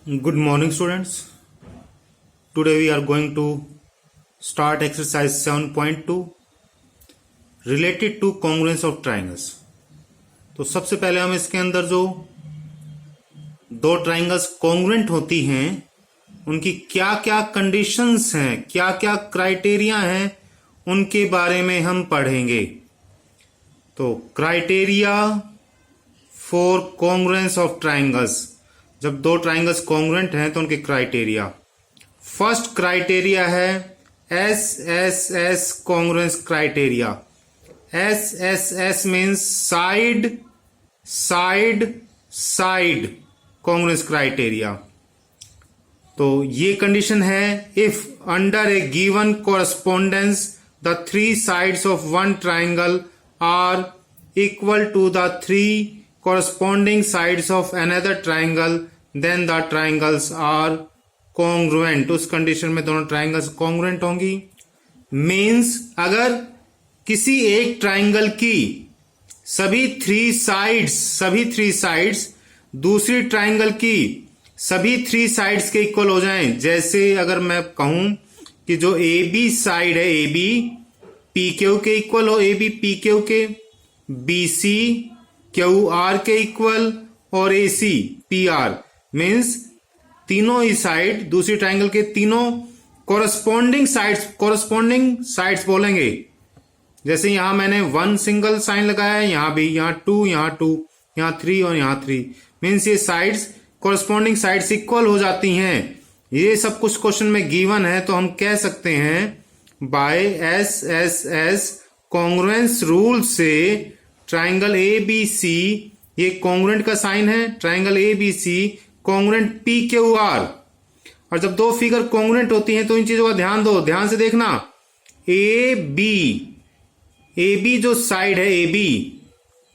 Good morning, students. Today we are going to start exercise 7.2 related to congruence of triangles. तो सबसे पहले हम इसके अंदर जो दो ट्राइंगल्स कॉन्ग्रुएंट होती हैं उनकी क्या क्या कंडीशंस हैं, क्या क्या क्राइटेरिया हैं, उनके बारे में हम पढ़ेंगे. तो criteria for congruence of triangles, जब दो ट्राइंगल्स कॉन्ग्रुएंट हैं तो उनके क्राइटेरिया. फर्स्ट क्राइटेरिया है SSS congruence criteria. SSS means side side side congruence criteria. तो ये कंडीशन है if under a given correspondence the three sides of one triangle are equal to the three corresponding sides of another triangle, then the triangles are congruent. उस condition में दोनों triangles congruent होंगी. Means अगर किसी एक triangle की सभी three sides दूसरी ट्राइंगल की सभी थ्री साइड्स के इक्वल हो जाएं. जैसे अगर मैं कहूं कि जो AB साइड है, AB PQ के इक्वल हो, AB PQ के, BC QR के इक्वल और AC PR, मीन्स तीनों ही साइड दूसरी ट्राइंगल के तीनों कॉरस्पॉन्डिंग साइड्स बोलेंगे. जैसे यहां मैंने वन सिंगल साइन लगाया है, यहां भी, यहां टू, यहां थ्री और यहां थ्री. मीन्स ये साइड्स कॉरस्पॉन्डिंग साइड्स इक्वल हो जाती हैं. ये सब कुछ क्वेश्चन में गिवन है, तो हम कह सकते हैं बाय SSS कॉन्ग्रुएंस रूल से ट्राइंगल ABC ये कॉन्ग्रुएंट का साइन है. Triangle ABC congruent PQR. और जब दो फिगर कॉन्ग्रुएंट होती हैं तो इन चीजों का ध्यान दो, ध्यान से देखना. AB जो साइड है,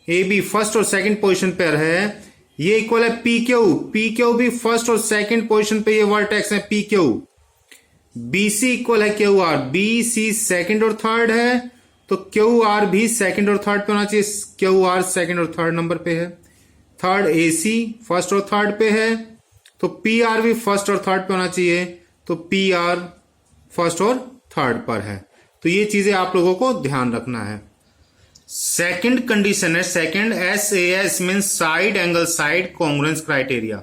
AB फर्स्ट और सेकंड पोजीशन पर है, ये इक्वल है PQ भी फर्स्ट और सेकंड पोजीशन पे ये वर्टेक्स है PQ. BC इक्वल है QR, BC सेकंड और थर्ड है, तो QR भी सेकंड और थर्ड पे होना चाहिए. QR सेकंड और थर्ड नंबर पे है. थर्ड AC फर्स्ट और थर्ड पे है, तो PR भी फर्स्ट और थर्ड पे होना चाहिए, तो PR फर्स्ट और थर्ड पर है. तो ये चीजें आप लोगों को ध्यान रखना है. सेकंड कंडीशन है, second SAS means side angle side congruence criteria.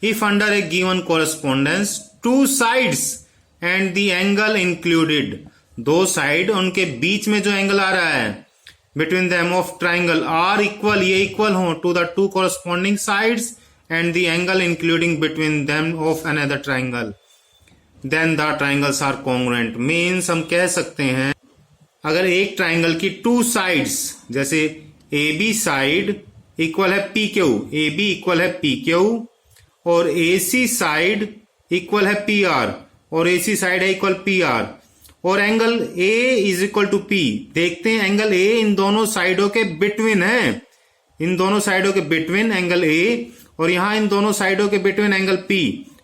If under a given correspondence two sides and the angle included, दो साइड उनके बीच में जो एंगल आ रहा है between them of triangle are equal, ये इक्वल हो to the two corresponding sides and the angle including between them of another triangle, then the triangles are congruent. Means हम कह सकते हैं अगर एक ट्राइंगल की टू साइड्स, जैसे AB साइड इक्वल है PQ, AB इक्वल है PQ और AC साइड इक्वल है PR और AC साइड है इक्वल PR और angle A is equal to P. देखते हैं एंगल A इन दोनों साइडों के बिटवीन है, इन दोनों साइडों के बिटवीन एंगल A और यहां इन दोनों साइडों के between angle P.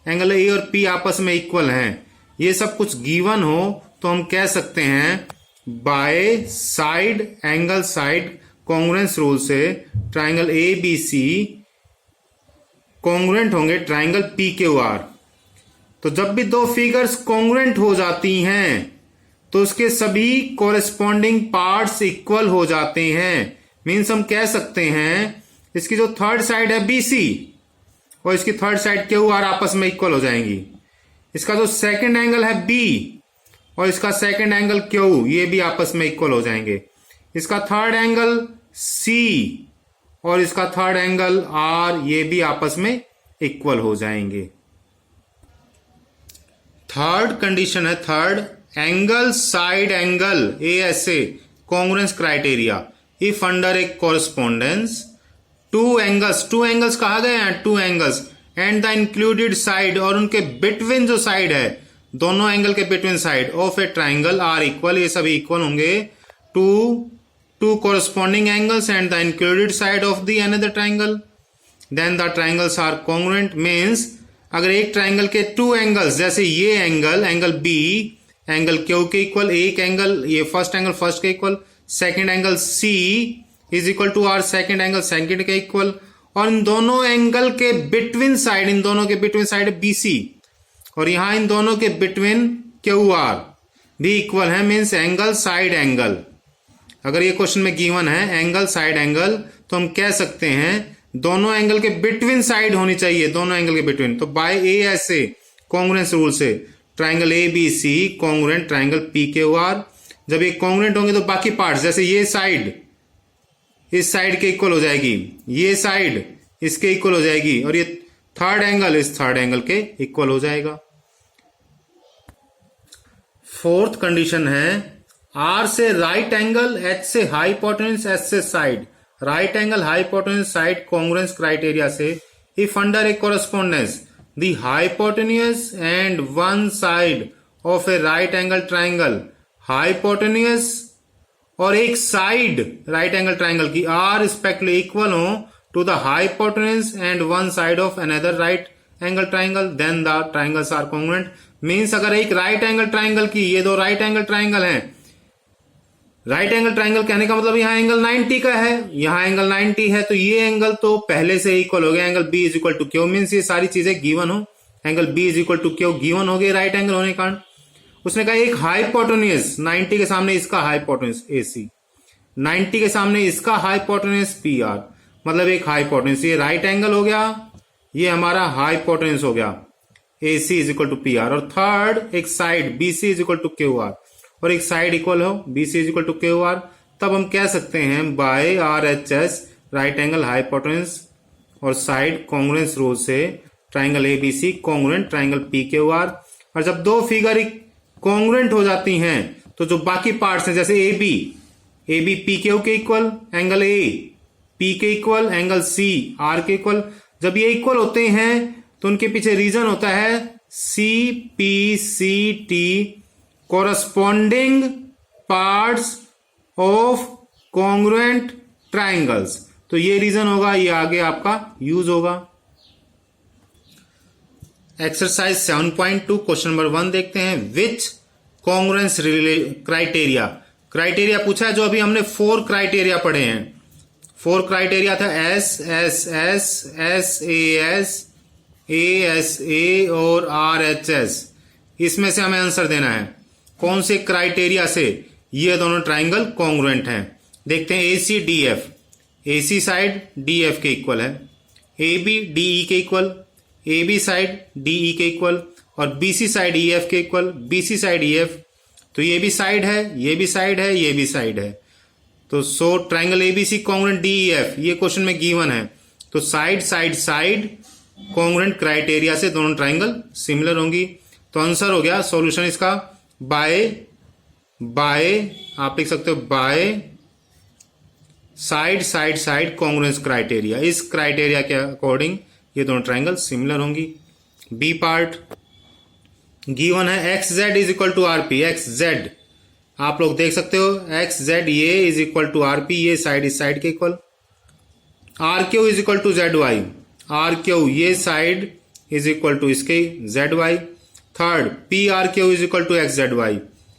Angle A और P आपस में इक्वल हैं. ये सब कुछ गिवन हो तो हम कह सकते हैं by side angle side congruence rule से ट्राइंगल ABC कॉन्ग्रुएंट होंगे ट्राइंगल PQR. तो जब भी दो फिगर्स कॉन्ग्रुएंट हो जाती हैं तो उसके सभी कॉरेस्पॉन्डिंग पार्ट्स इक्वल हो जाते हैं. मीन्स हम कह सकते हैं इसकी जो थर्ड साइड है BC और इसकी थर्ड साइड QR आपस में इक्वल हो जाएंगी. इसका जो सेकंड एंगल है B और इसका सेकंड एंगल Q, ये भी आपस में इक्वल हो जाएंगे. इसका थर्ड एंगल C और इसका थर्ड एंगल R, ये भी आपस में इक्वल हो जाएंगे. थर्ड कंडीशन है, third angle side angle ASA congruence criteria. If under a correspondence two angles कहा गया है, two angles and the included side, और उनके बिटवीन जो साइड है, दोनों एंगल के between side of a triangle are equal, ये सभी इक्वल होंगे to corresponding angles and the included side of the another triangle, then the triangles are congruent. Means अगर एक ट्राइंगल के टू एंगल्स, जैसे ये एंगल B एंगल Q के equal, एक एंगल ये फर्स्ट एंगल फर्स्ट के equal, second angle C is equal to R second angle second के इक्वल, और इन दोनों एंगल के बिटवीन साइड, इन दोनों के बिटवीन साइड BC, और यहां इन दोनों के बिटवीन QR भी इक्वल है, मीन्स एंगल साइड एंगल। अगर ये क्वेश्चन में गिवन है एंगल साइड एंगल, तो हम कह सकते हैं दोनों एंगल के बिटवीन साइड होनी चाहिए, दोनों एंगल के बिटवीन। तो बाय ASA कॉन्ग्रुएंस रूल से triangle ABC congruent triangle PQR, जब ये कॉन्ग्रुएंट होंगे तो बाकी पार्ट्स, जैसे ये साइड इस साइड के इक्वल हो जाएगी, ये साइड इसके इक्वल हो जाएगी, और ये थर्ड एंगल इस थर्ड एंगल के इक्वल हो जाएगा। फोर्थ कंडीशन है R से राइट एंगल, H से हाइपोटेन्यूज, S से side, right angle hypotenuse side congruence criteria से if under a correspondence the hypotenuse and one side of a right angle triangle, hypotenuse और एक side right angle triangle की are respectively equal हो to the hypotenuse and one side of another right angle triangle, then the triangles are congruent. Means अगर एक right angle triangle की, ये दो right angle triangle हैं, राइट एंगल ट्राइंगल कहने का मतलब यहां एंगल 90 का है, यहां एंगल 90 है, तो ये एंगल तो पहले से इक्वल हो गया, angle B is equal to Q, means ये सारी चीजें गिवन हो, angle B is equal to Q given हो गए राइट एंगल होने के कारण। उसने कहा एक हाइपोटेन्यूज 90 के सामने इसका हाइपोटेन्यूज AC, 90 के सामने इसका हाइपोटेन्यूज PR, मतलब एक हाइपोटेन्यूज, ये राइट एंगल हो गया, ये हमारा हाइपोटेन्यूज हो गया AC is equal to PR, और थर्ड एक side BC is equal to QR, और एक साइड इक्वल हो BC is equal to QR, तब हम कह सकते हैं by RHS right angle hypotenuse और साइड कॉन्ग्रुएंस रूल से triangle ABC congruent triangle PQR। और जब दो फिगर कॉन्ग्रुएंट हो जाती हैं तो जो बाकी पार्ट्स हैं, जैसे AB PQ के इक्वल, एंगल A P के इक्वल, एंगल C R के इक्वल, जब ये इक्वल होते हैं तो उनके पीछे रीजन होता है CPCT corresponding parts of congruent triangles। तो ये रीजन होगा, ये आगे आपका यूज होगा। एक्सरसाइज 7.2 क्वेश्चन नंबर 1 देखते हैं। विच कॉन्ग्रुएंस क्राइटेरिया, क्राइटेरिया पूछा है, जो अभी हमने 4 क्राइटेरिया पढ़े हैं। 4 क्राइटेरिया था SSS, SAS, ASA और RHS। इसमें से हमें आंसर देना है कौन से क्राइटेरिया से ये दोनों ट्राइंगल कॉन्ग्रुएंट हैं। देखते हैं AC DF, AC side DF के इक्वल है, AB DE के इक्वल, AB साइड DE के इक्वल, और BC साइड EF के इक्वल, BC साइड EF, तो ये भी साइड है, ये भी साइड है, ये भी साइड है। तो so triangle ABC congruent DEF, ये क्वेश्चन में गिवन है, तो side side side congruent criteria से दोनों ट्राइंगल सिमिलर होंगी। तो आंसर हो गया सॉल्यूशन इसका बाय आप लिख सकते हो by side side side congruence criteria, इस क्राइटेरिया के अकॉर्डिंग ये दोनों ट्राइंगल सिमिलर होंगी। बी पार्ट गिवन है XZ is equal to RP, XZ आप लोग देख सकते हो, XZ ये इज इक्वल टू RP, ये साइड इस साइड के equal, RQ is equal to ZY, RQ ये साइड इज इक्वल टू इसके ZY, third PRQ is equal to XZY,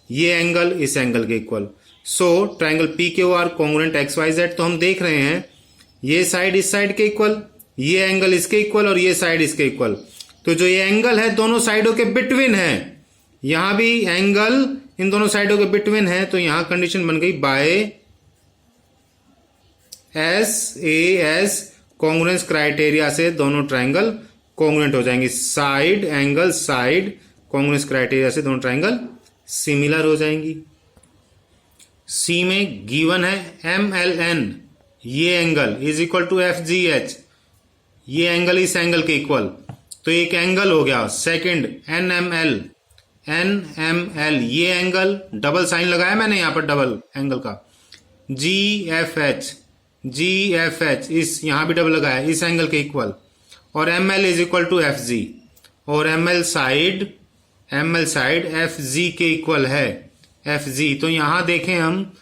ये एंगल इस एंगल के equal. So triangle PQR congruent XYZ, तो हम देख रहे हैं ये साइड इस साइड के इक्वल, ये एंगल इसके इक्वल, और ये साइड इसके इक्वल। तो जो ये एंगल है दोनों साइडों के बिटवीन है, यहां भी एंगल इन दोनों साइडों के बिटवीन है, तो यहां कंडीशन बन गई बाय SAS कॉन्ग्रुएंस क्राइटेरिया से दोनों ट्राइंगल कॉन्ग्रुएंट हो जाएंगे। Side angle side congruence criteria से दोनों ट्राइंगल सिमिलर हो जाएंगी। सी में गिवन है MLN, ये angle is equal to FGH, ये एंगल इस एंगल के इक्वल, तो एक एंगल हो गया। सेकंड NML, ये एंगल डबल साइन लगाया मैंने यहां पर डबल एंगल का, GFH इस यहां भी डबल लगाया, इस एंगल के इक्वल, और ML is equal to FG, और ML साइड FG के इक्वल है, FG। तो यहां देखें हम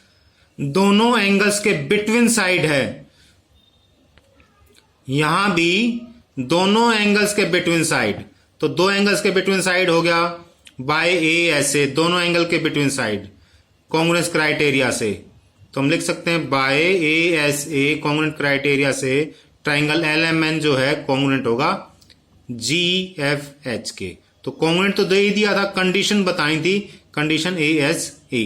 दोनों एंगल्स के बिटवीन साइड है, यहां भी दोनों एंगल्स के बिटवीन साइड, तो दो एंगल्स के बिटवीन साइड हो गया बाय ASA, दोनों एंगल के बिटवीन साइड कॉन्ग्रुएंस क्राइटेरिया से। तो हम लिख सकते हैं बाय ASA कॉन्ग्रुएंट क्राइटेरिया से ट्राइंगल LMN जो है कॉन्ग्रुएंट होगा GFH के। तो कॉन्ग्रुएंट तो दे ही दिया था, कंडीशन बताई थी, कंडीशन ASA।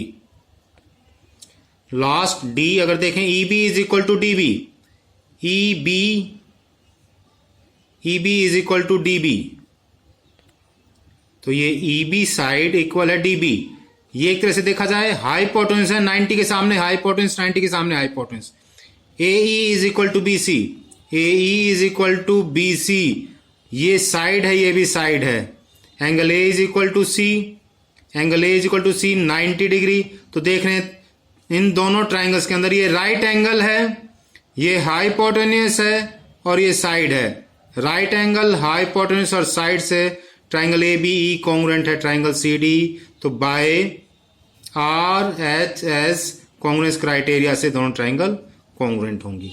लास्ट D अगर देखें, EB is equal to DB, EB is equal to DB, तो ये EB साइड इक्वल है DB। ये एक तरह से देखा जाए हाइपोटेन्यूज है 90 के सामने हाइपोटेन्यूज, 90 के सामने hypotenuse. AE is equal to BC, AE is equal to BC, ये साइड है, ये भी साइड है। Angle A is equal to C, angle A is equal to C 90 degree. तो देख रहे हैं इन दोनों ट्राइंगल्स के अंदर ये राइट एंगल है, ये हाइपोटेन्यूज है और ये साइड है। राइट एंगल, हाइपोटेन्यूज और साइड से ट्राइंगल ABE कॉन्ग्रुएंट है ट्राइंगल CD। तो बाय RHS कॉन्ग्रुएंस क्राइटेरिया से दोनों ट्राइंगल कॉन्ग्रुएंट होंगी।